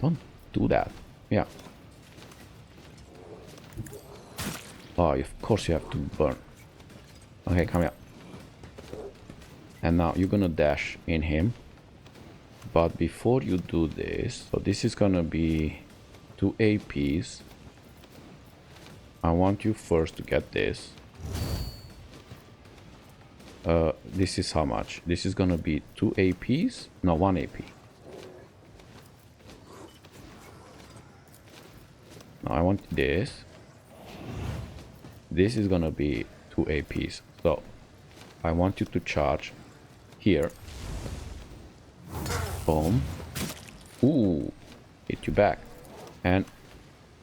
Don't do that. Yeah. Oh, of course you have to burn. Okay, come here. And now you're gonna dash in him. But before you do this, so this is gonna be 2 APs. I want you first to get this. This is how much? This is gonna be 2 APs? No, 1 AP. Now I want this. This is gonna be 2 APs. So I want you to charge here. Boom. Ooh, hit you back. And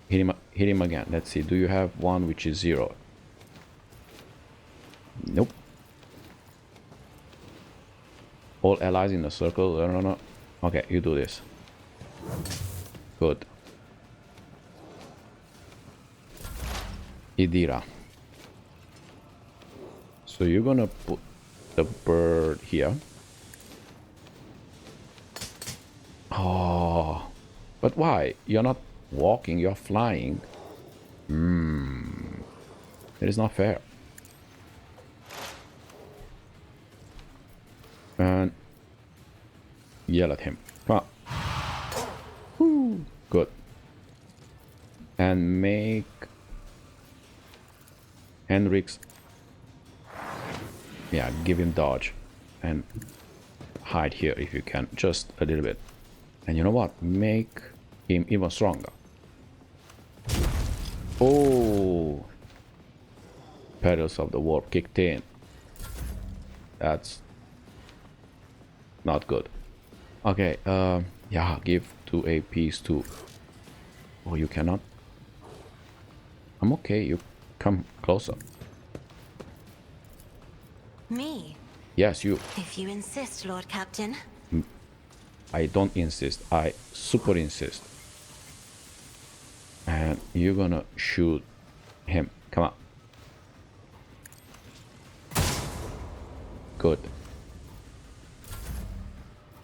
hit him again. Let's see. Do you have one which is 0? Nope. All allies in a circle. No. Okay, you do this. Good. Idira. So you're gonna put the bird here. Oh, but why? You're not walking, you're flying. It is not fair. And yell at him. Come on. Woo. Good. And make Henrik's, yeah, give him dodge and hide here if you can, just a little bit. And you know what? Make him even stronger. Oh, Perils of the Warp kicked in. That's not good. Okay, yeah, give 2 APs to... Oh, you cannot? I'm okay, you come closer. Me? Yes, you. If you insist, Lord Captain. I don't insist, I super insist. And you're gonna shoot him. Come on. Good.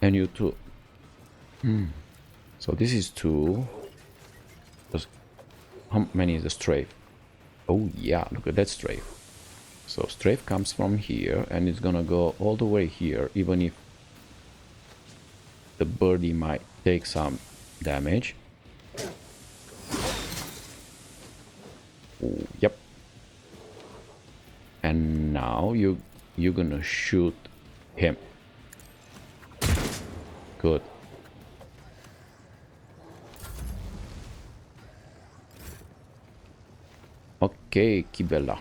And you too. So this is 2. How many is the strafe? Oh yeah, look at that strafe. So strafe comes from here and it's gonna go all the way here, even if the birdie might take some damage. Ooh, yep. And now you're gonna shoot him. Good. Okay, Kibella.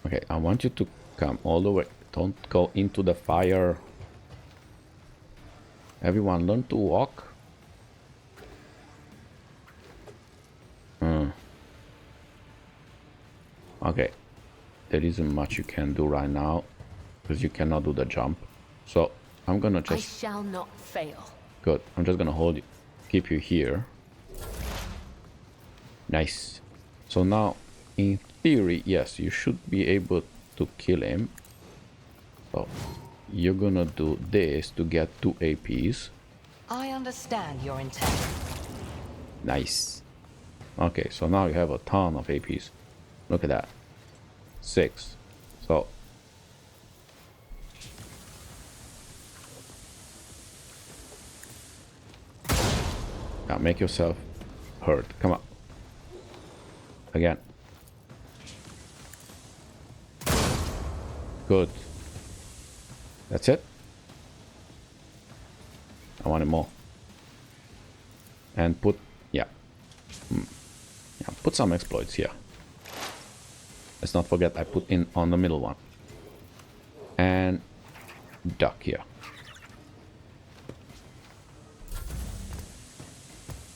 Okay, I want you to come all the way. Don't go into the fire. Everyone learn to walk. Okay. There isn't much you can do right now. Because you cannot do the jump. So, I'm gonna just... I shall not fail. Good. I'm just gonna hold you. Keep you here. Nice. So now, in theory, yes, you should be able to kill him. So, you're gonna do this to get 2 APs. I understand your intent. Nice. Okay, so now you have a ton of APs. Look at that. 6. So, now make yourself hurt. Come on. Again. Good. That's it. I wanted more. And put, yeah. Yeah, put some exploits here. Let's not forget I put in on the middle one. And duck here.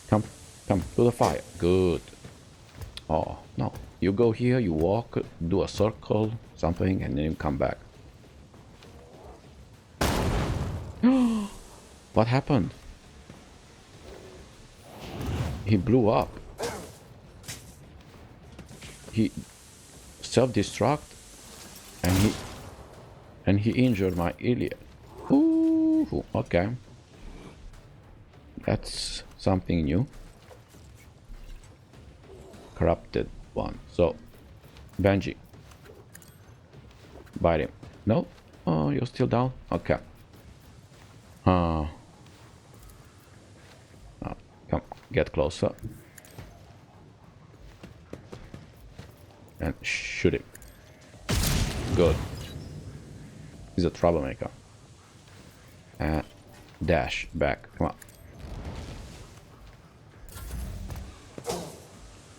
Come to the fire. Good. Oh, no. You go here, you walk, do a circle, something, and then you come back. What happened? He blew up. He self-destruct and he injured my Iliad. Ooh, okay. That's something new. Corrupted one. So, Benji. Bite him. No? Oh, you're still down? Okay. Oh, come, get closer. And shoot him. Good. He's a troublemaker. And dash back. Come on.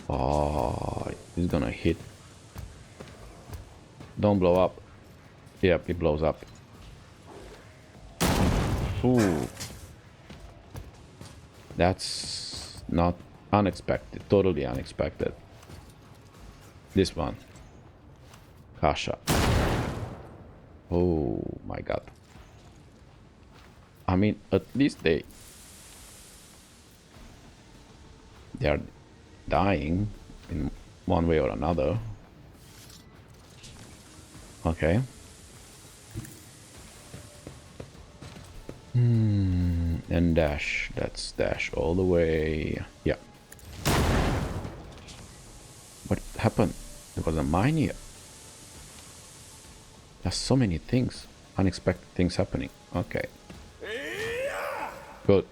Oh, he's gonna hit. Don't blow up. Yep, it blows up. Ooh. That's not unexpected. Totally unexpected. This one. Kasha. Oh my god. I mean, at least they are dying in one way or another. Okay. And dash. That's dash all the way. Yeah. What happened? There was a mine here. There's so many things. Unexpected things happening. Okay. Good.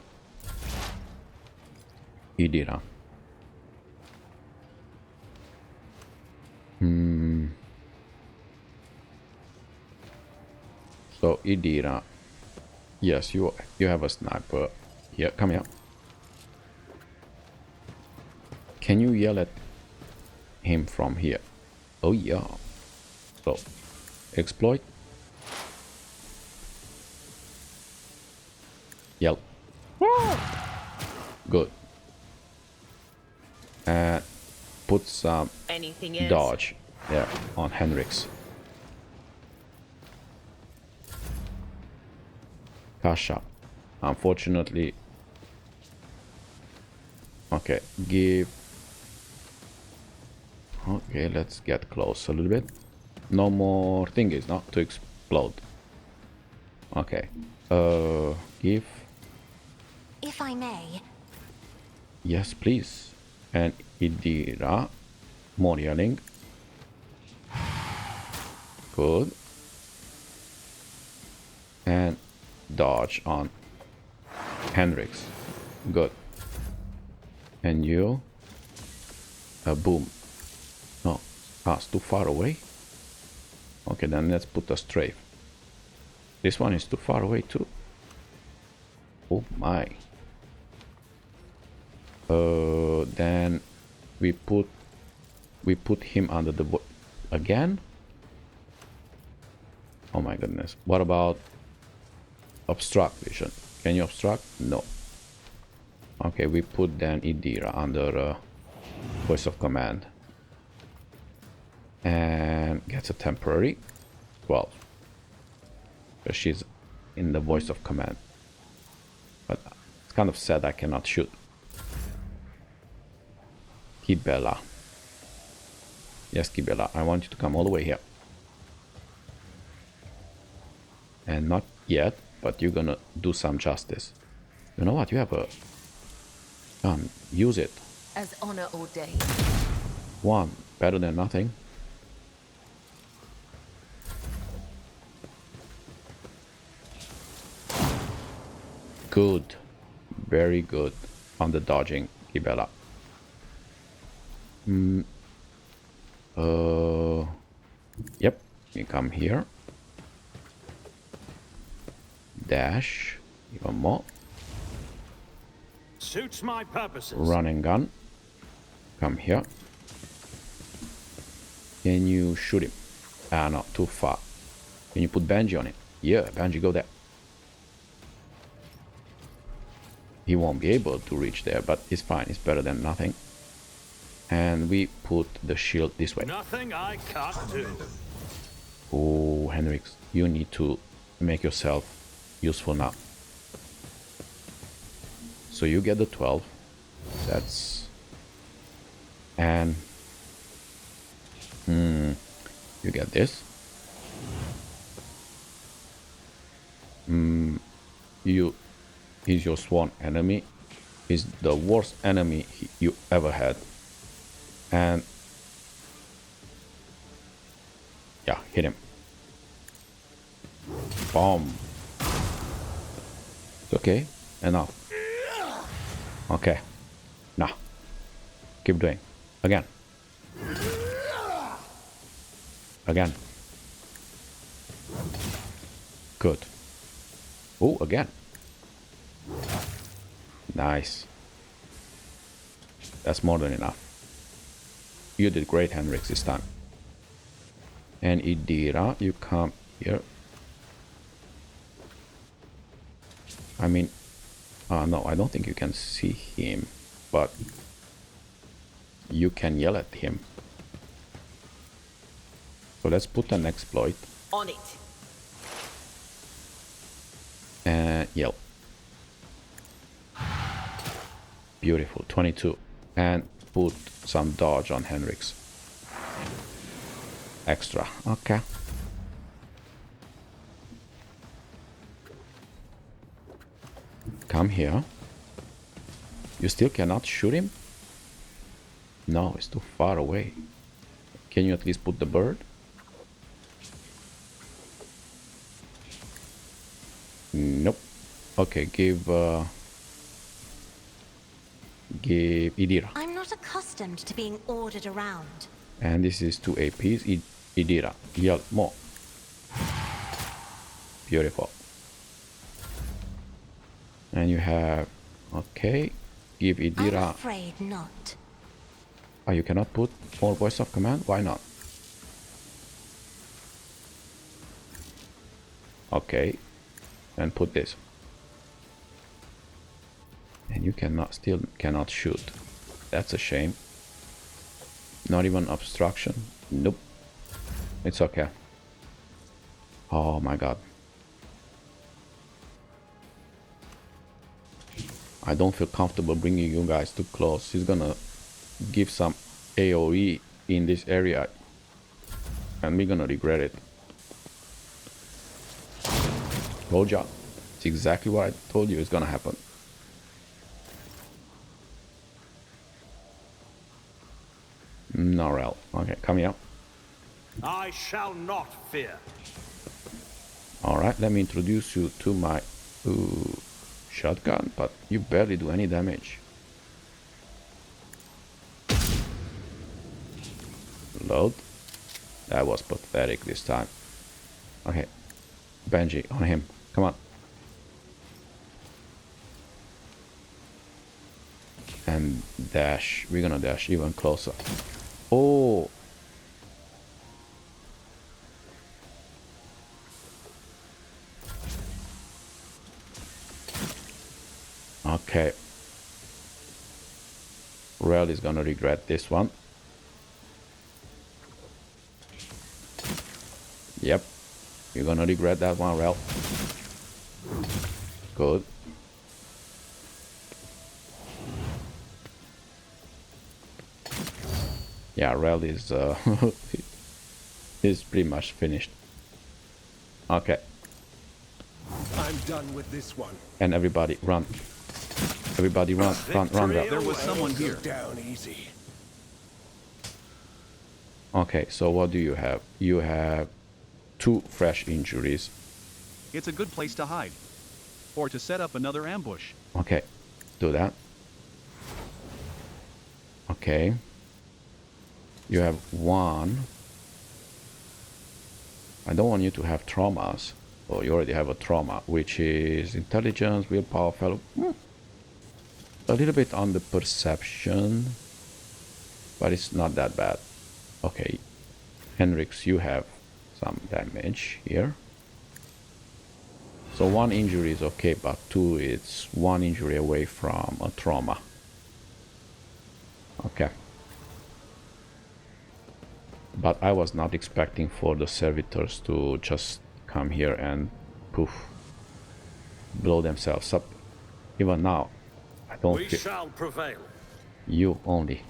Idira. So Idira. Yes, you have a sniper. Here, come here. Can you yell at him from here? Oh yeah. So exploit. Yell. Good. And put some dodge there on Henrik's. Kasha. Unfortunately. Okay, give. Okay, let's get close a little bit. No more thingies, not to explode. Okay. Give. If I may. Yes, please. And Idira. More yelling. Good. And dodge on Henrik's. Good. And you. Boom. No. Ah, it's too far away. Okay, then let's put a strafe. This one is too far away too. Oh my. Then we put him under the again. Oh my goodness. What about obstruct vision? Can you obstruct? No. Okay, we put then Idira under voice of command. And gets a temporary 12. Because she's in the voice of command. But it's kind of sad I cannot shoot. Kibela. Yes, Kibela, I want you to come all the way here. And not yet, but you're gonna do some justice. You know what? You have a gun. Use it. As honor ordained. One. Better than nothing. Good. Very good on the dodging, Kibela. Yep. You come here. Dash. Even more. Suits my purposes. Run and gun. Come here. Can you shoot him? Ah, no, too far. Can you put Benji on it? Yeah, Benji, go there. He won't be able to reach there, but it's fine. It's better than nothing. And we put the shield this way. Nothing I can't do. Oh, Henrik, you need to make yourself useful now. So you get the 12. That's... And... you get this. he's your sworn enemy. He's the worst enemy you ever had. And yeah, hit him. Boom. Okay, enough. Okay, now keep doing. Again. Again. Good. Oh, again. Nice. That's more than enough. You did great, Henrik, this time. And Idira, you come here. I mean, no, I don't think you can see him, but you can yell at him. So let's put an exploit. On it. And yell. Beautiful, 22. And put some dodge on Henrik's. Extra, okay. Come here. You still cannot shoot him? No, it's too far away. Can you at least put the bird? Nope. Okay, give Idira. I'm not accustomed to being ordered around. And this is 2 APs. Idira. Yell more. Beautiful. And you have... Okay. Give Idira... I'm afraid not. Oh, you cannot put more voice of command? Why not? Okay. And put this. And you still cannot shoot. That's a shame. Not even obstruction. Nope. It's okay. Oh my god. I don't feel comfortable bringing you guys too close. He's gonna give some AoE in this area. And we're gonna regret it. Told ya. It's exactly what I told you is gonna happen. No, Rel. Okay, come here. I shall not fear. Alright, let me introduce you to my shotgun, but you barely do any damage. Load. That was pathetic this time. Okay. Benji, on him. Come on. And dash. We're gonna dash even closer. Oh! Okay. Rel is gonna regret this one. Yep. You're gonna regret that one, Rel. Good. Yeah, Rel is is pretty much finished. Okay. I'm done with this one. And everybody run. Everybody run, run, Rel. There was someone here. Down easy. Okay, so what do you have? You have 2 fresh injuries. It's a good place to hide. Or to set up another ambush. Okay, do that. Okay. You have 1. I don't want you to have traumas. Oh, you already have a trauma, which is intelligence, willpower, fellow. A little bit on the perception, but it's not that bad. Okay, Henrix, you have some damage here. So 1 injury is okay, but 2, it's 1 injury away from a trauma. Okay. But I was not expecting for the servitors to just come here and poof, blow themselves up. Even now, I don't We feel shall prevail. you only.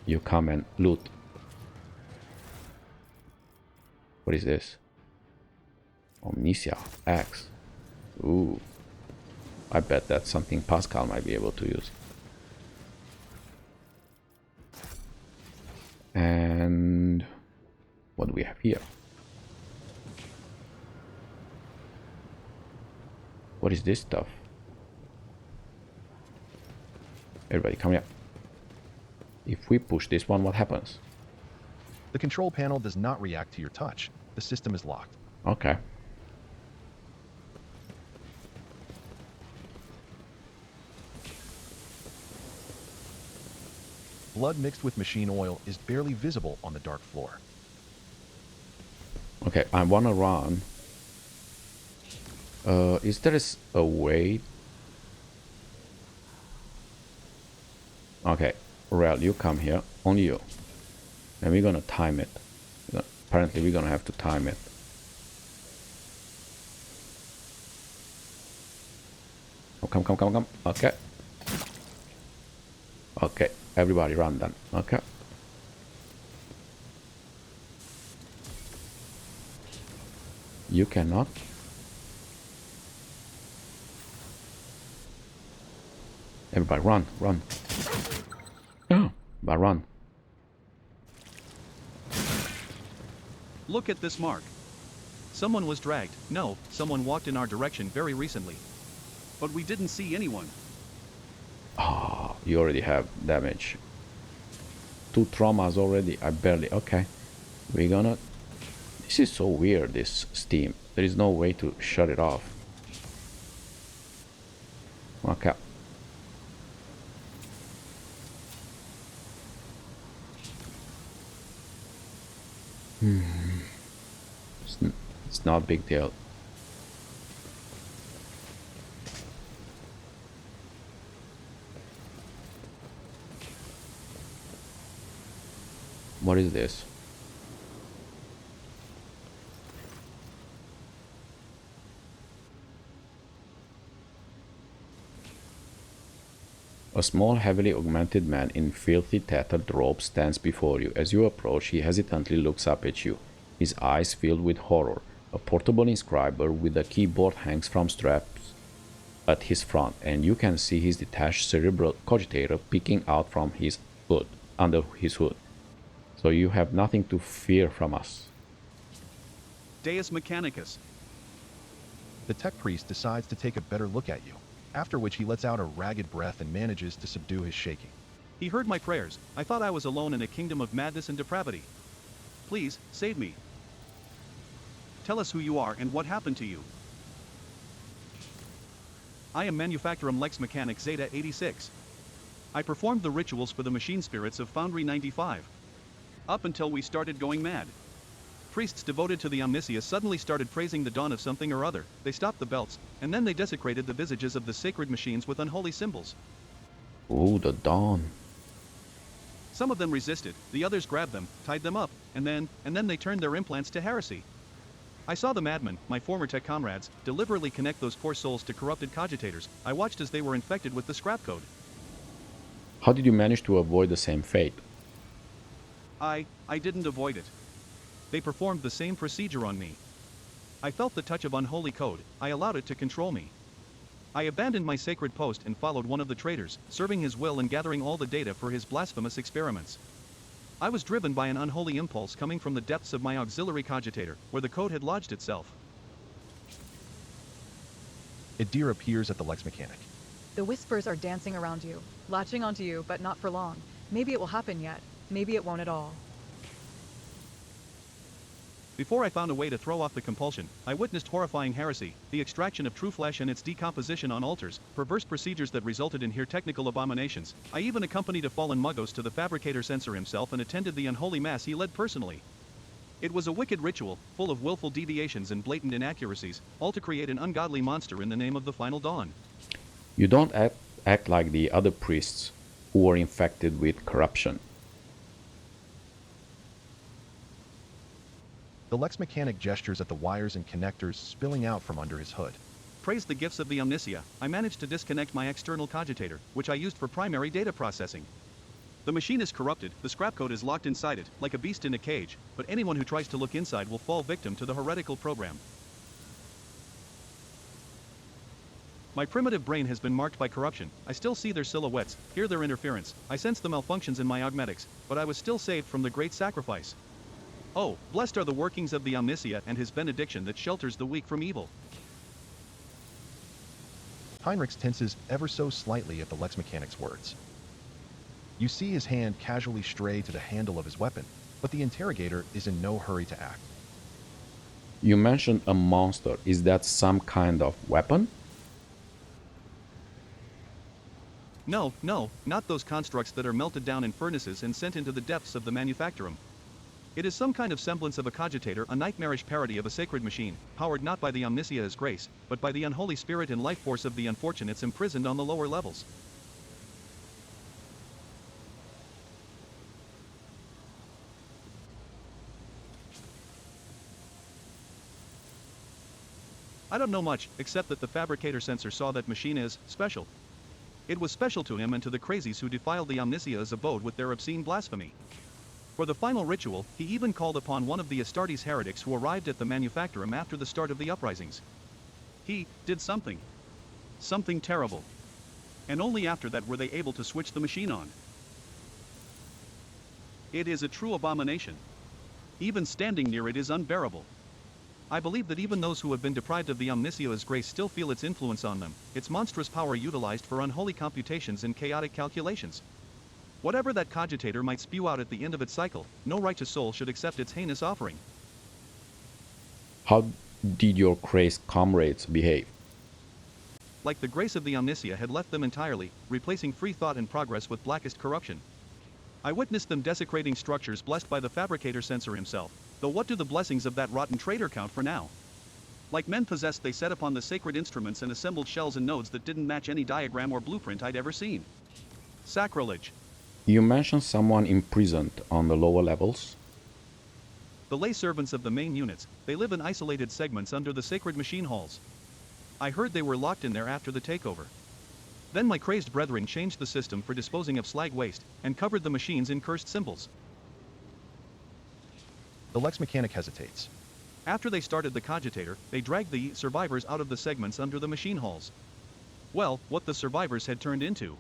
You come and loot. What is this? Omniscia, axe. Ooh. I bet that's something Pascal might be able to use. And what do we have here? What is this stuff? Everybody come here. If we push this one, what happens? The control panel does not react to your touch. The system is locked. Okay. Blood mixed with machine oil is barely visible on the dark floor. Okay, I wanna run. Is there a way? Okay, Rel, you come here. Only you. And we're gonna time it. Apparently we're gonna have to time it. Oh, come. Okay. Okay, everybody run then. Okay. You cannot. Everybody run. Oh, but run. Look at this mark. Someone was dragged. No, someone walked in our direction very recently. But we didn't see anyone. Ah, you already have damage. 2 traumas already. I barely. Okay. We're gonna. This is so weird, this Steam. There is no way to shut it off. Okay. It's not a big deal. What is this? A small, heavily augmented man in filthy, tattered robes stands before you. As you approach, he hesitantly looks up at you, his eyes filled with horror. A portable inscriber with a keyboard hangs from straps at his front, and you can see his detached cerebral cogitator peeking out from his hood, under his hood. So you have nothing to fear from us. Deus Mechanicus. The tech priest decides to take a better look at you, after which he lets out a ragged breath and manages to subdue his shaking. He heard my prayers. I thought I was alone in a kingdom of madness and depravity. Please, save me. Tell us who you are and what happened to you. I am manufactorum Lex Mechanic Zeta 86. I performed the rituals for the machine spirits of Foundry 95. Up until we started going mad. Priests devoted to the Omnisia suddenly started praising the dawn of something or other. They stopped the belts, and then they desecrated the visages of the sacred machines with unholy symbols. Ooh, the dawn. Some of them resisted, the others grabbed them, tied them up, and then they turned their implants to heresy. I saw the madmen, my former tech comrades, deliberately connect those poor souls to corrupted cogitators. I watched as they were infected with the scrap code. How did you manage to avoid the same fate? I didn't avoid it. They performed the same procedure on me. I felt the touch of unholy code. I allowed it to control me. I abandoned my sacred post and followed one of the traitors, serving his will and gathering all the data for his blasphemous experiments. I was driven by an unholy impulse coming from the depths of my auxiliary cogitator, where the code had lodged itself. Edir appears at the Lex Mechanic. The whispers are dancing around you, latching onto you, but not for long. Maybe it will happen yet. Maybe it won't at all. Before I found a way to throw off the compulsion, I witnessed horrifying heresy, the extraction of true flesh and its decomposition on altars, perverse procedures that resulted in here technical abominations. I even accompanied a fallen Muggos to the fabricator censor himself and attended the unholy mass he led personally. It was a wicked ritual, full of willful deviations and blatant inaccuracies, all to create an ungodly monster in the name of the final dawn. You don't act like the other priests who were infected with corruption. The Lex Mechanic gestures at the wires and connectors spilling out from under his hood. Praise the gifts of the Omnisia, I managed to disconnect my external cogitator, which I used for primary data processing. The machine is corrupted, the scrap code is locked inside it, like a beast in a cage, but anyone who tries to look inside will fall victim to the heretical program. My primitive brain has been marked by corruption. I still see their silhouettes, hear their interference. I sense the malfunctions in my augmetics, but I was still saved from the great sacrifice. Oh, blessed are the workings of the Omniscient and his benediction that shelters the weak from evil. Heinrich tenses ever so slightly at the Lex Mechanic's words. You see his hand casually stray to the handle of his weapon, but the interrogator is in no hurry to act. You mentioned a monster. Is that some kind of weapon? No, not those constructs that are melted down in furnaces and sent into the depths of the manufactorum. It is some kind of semblance of a cogitator, a nightmarish parody of a sacred machine, powered not by the Omniscient's grace, but by the unholy spirit and life force of the unfortunates imprisoned on the lower levels. I don't know much, except that the fabricator sensor saw that machine as special. It was special to him and to the crazies who defiled the Omniscient's abode with their obscene blasphemy. For the final ritual, he even called upon one of the Astartes heretics who arrived at the manufactorum after the start of the uprisings. He did something. Something terrible. And only after that were they able to switch the machine on. It is a true abomination. Even standing near it is unbearable. I believe that even those who have been deprived of the Omniscient's grace still feel its influence on them, its monstrous power utilized for unholy computations and chaotic calculations. Whatever that cogitator might spew out at the end of its cycle, no righteous soul should accept its heinous offering. How did your crazed comrades behave? Like the grace of the Omniscient had left them entirely, replacing free thought and progress with blackest corruption. I witnessed them desecrating structures blessed by the fabricator censor himself, though what do the blessings of that rotten traitor count for now? Like men possessed, they set upon the sacred instruments and assembled shells and nodes that didn't match any diagram or blueprint I'd ever seen. Sacrilege. You mentioned someone imprisoned on the lower levels. The lay servants of the main units, they live in isolated segments under the sacred machine halls. I heard they were locked in there after the takeover. Then my crazed brethren changed the system for disposing of slag waste, and covered the machines in cursed symbols. The Lex Mechanic hesitates. After they started the cogitator, they dragged the survivors out of the segments under the machine halls. Well, what the survivors had turned into.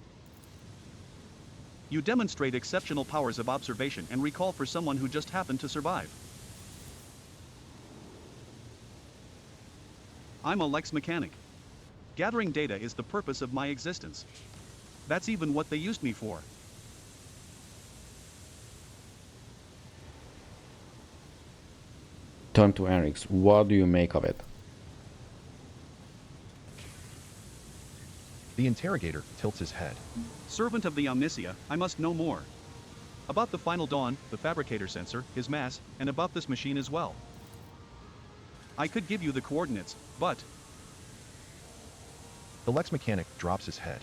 You demonstrate exceptional powers of observation and recall for someone who just happened to survive. I'm a Lex Mechanic. Gathering data is the purpose of my existence. That's even what they used me for. Turn to Enrix. What do you make of it? The interrogator tilts his head. Servant of the Omniscient, I must know more. About the final dawn, the fabricator sensor, his mass, and about this machine as well. I could give you the coordinates, but... The Lex Mechanic drops his head.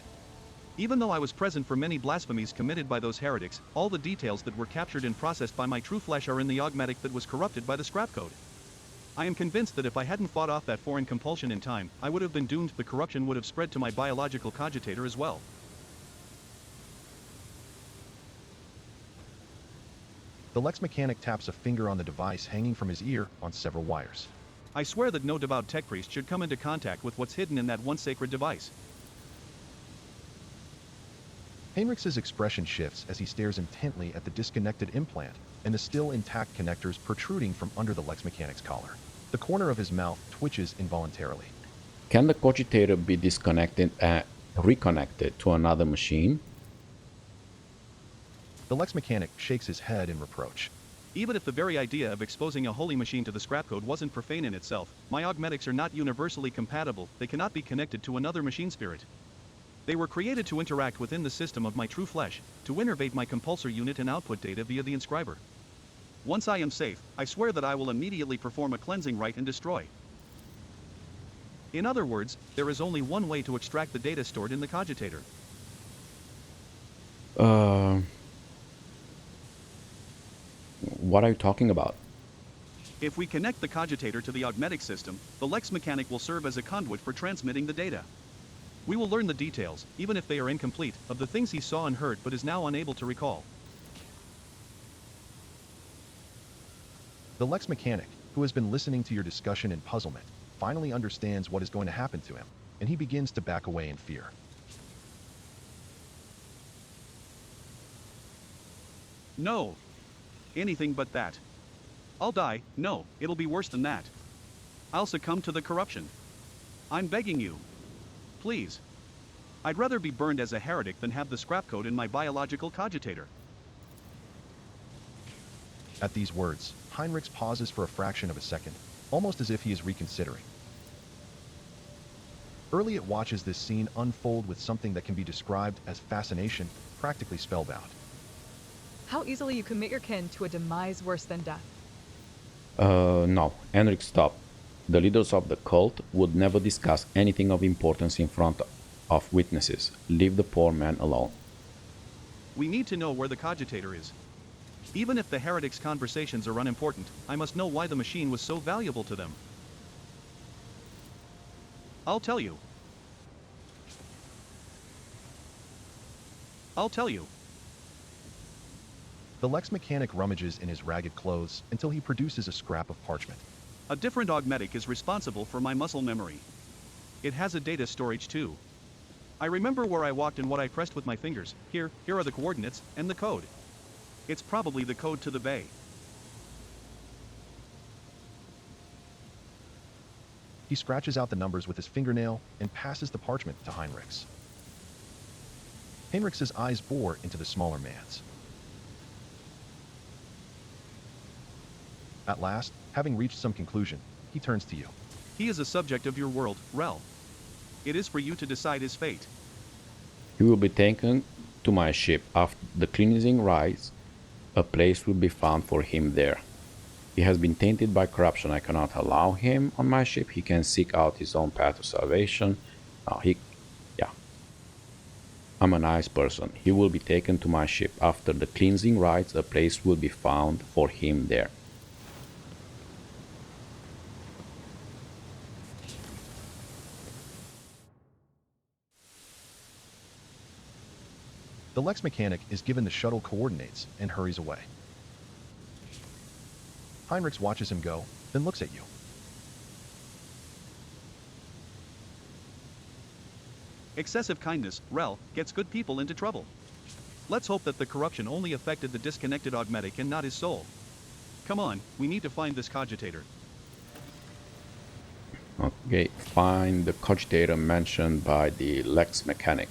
Even though I was present for many blasphemies committed by those heretics, all the details that were captured and processed by my true flesh are in the augmetic that was corrupted by the scrap code. I am convinced that if I hadn't fought off that foreign compulsion in time, I would have been doomed. The corruption would have spread to my biological cogitator as well. The Lex Mechanic taps a finger on the device hanging from his ear on several wires. I swear that no devout tech priest should come into contact with what's hidden in that one sacred device. Heinrich's expression shifts as he stares intently at the disconnected implant and the still intact connectors protruding from under the Lex Mechanic's collar. The corner of his mouth twitches involuntarily. Can the cogitator be disconnected and reconnected to another machine? The Lex Mechanic shakes his head in reproach. Even if the very idea of exposing a holy machine to the scrap code wasn't profane in itself, my augmetics are not universally compatible. They cannot be connected to another machine spirit. They were created to interact within the system of my true flesh, to innervate my compulsor unit and output data via the inscriber. Once I am safe, I swear that I will immediately perform a cleansing rite and destroy. In other words, there is only one way to extract the data stored in the cogitator. What are you talking about? If we connect the cogitator to the augmetic system, the Lex Mechanic will serve as a conduit for transmitting the data. We will learn the details, even if they are incomplete, of the things he saw and heard but is now unable to recall. The Lex Mechanic, who has been listening to your discussion in puzzlement, finally understands what is going to happen to him, and he begins to back away in fear. No. Anything but that. I'll die. No, it'll be worse than that. I'll succumb to the corruption. I'm begging you. Please. I'd rather be burned as a heretic than have the scrap code in my biological cogitator. At these words, Heinrichs pauses for a fraction of a second, almost as if he is reconsidering. Elliot watches this scene unfold with something that can be described as fascination, practically spellbound. How easily you commit your kin to a demise worse than death. No, Henrik, stop. The leaders of the cult would never discuss anything of importance in front of witnesses. Leave the poor man alone. We need to know where the cogitator is. Even if the heretics' conversations are unimportant, I must know why the machine was so valuable to them. I'll tell you. I'll tell you. The Lex Mechanic rummages in his ragged clothes until he produces a scrap of parchment. A different augmetic is responsible for my muscle memory. It has a data storage too. I remember where I walked and what I pressed with my fingers. Here are the coordinates, and the code. It's probably the code to the bay. He scratches out the numbers with his fingernail and passes the parchment to Heinrichs. Heinrichs' eyes bore into the smaller man's. At last, having reached some conclusion, he turns to you. He is a subject of your world, Rel. It is for you to decide his fate. He will be taken to my ship. After the cleansing rites, a place will be found for him there. He has been tainted by corruption. I cannot allow him on my ship. He can seek out his own path to salvation. I'm a nice person. He will be taken to my ship. After the cleansing rites, a place will be found for him there. The Lex Mechanic is given the shuttle coordinates and hurries away. Heinrichs watches him go, then looks at you. Excessive kindness, Rel, gets good people into trouble. Let's hope that the corruption only affected the disconnected augmetic and not his soul. Come on, we need to find this cogitator. Okay, find the cogitator mentioned by the Lex Mechanic.